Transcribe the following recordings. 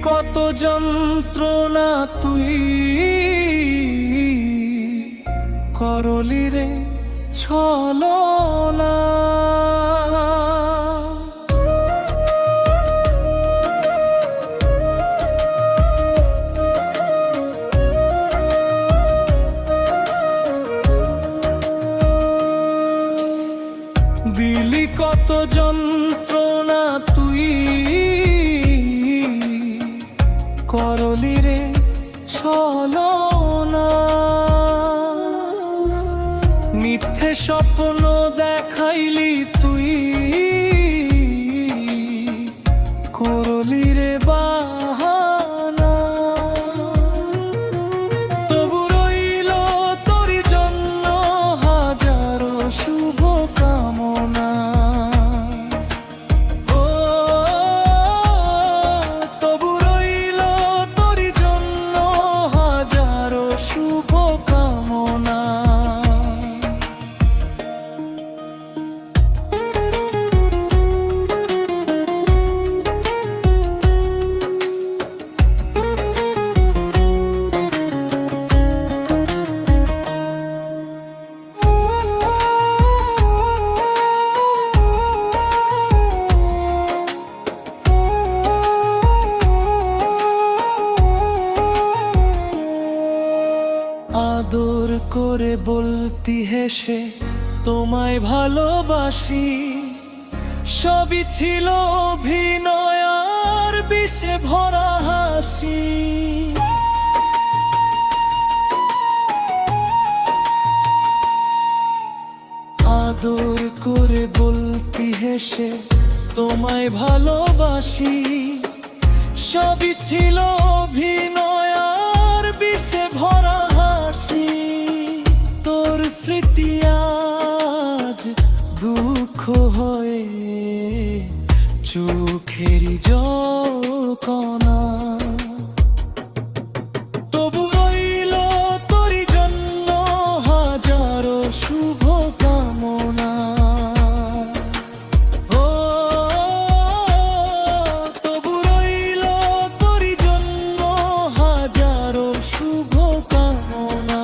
কত যন্ত্রণা তুই করলি রে ছলনা। দিলি কত যন্ত্রণা তুই করলি রে ছলনা। মিথ্যে স্বপ্ন দেখাইলি তুই করলি রে বাহানা। তবু রইল তোরি জন্য হাজারো শুভ কামনা। ও তবু রইল তোরি জন্য হাজারো শুভ কামনা। আদর করে বলতি হেসে তোমায় ভালোবাসি, সবই ছিল অভিনয় আর বিষে ভরা হাসি। আদর করে বলতি হেসে তোমায় ভালোবাসি, সবই ছিল অভিনয় আর বিষে ভরা হাসি। তোর স্মৃতি আজ দুঃখ হয়ে চোখেরই জলকণা। তবু রইল তোরি জন্য হাজারো শুভ কামনা। ও তবু রইল তোরি জন্য হাজারো শুভ কামনা।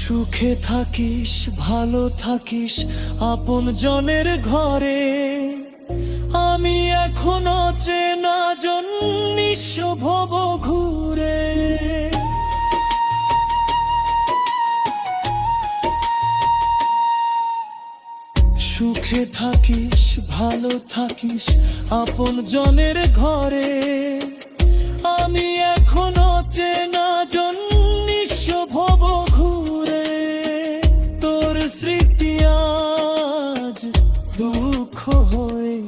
সুখে থাকিস ভালো থাকিস আপন জনের ঘরে, আমি এখনো চেনা জন নিঃস্ব ভব ঘুরে। সুখে থাকিস ভালো থাকিস আপন জনের ঘরে, আমি এখনো চেনা জন নিঃস্ব ভব ঘুরে। তোর স্মৃতি আজ দুঃখ হয়ে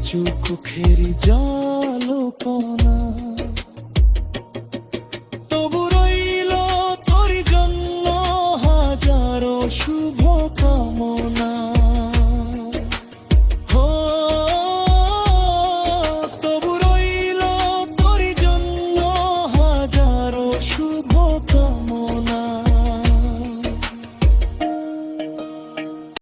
চোখেরই জলকণা। তবু রইল তোর জন্য হাজারো শুভ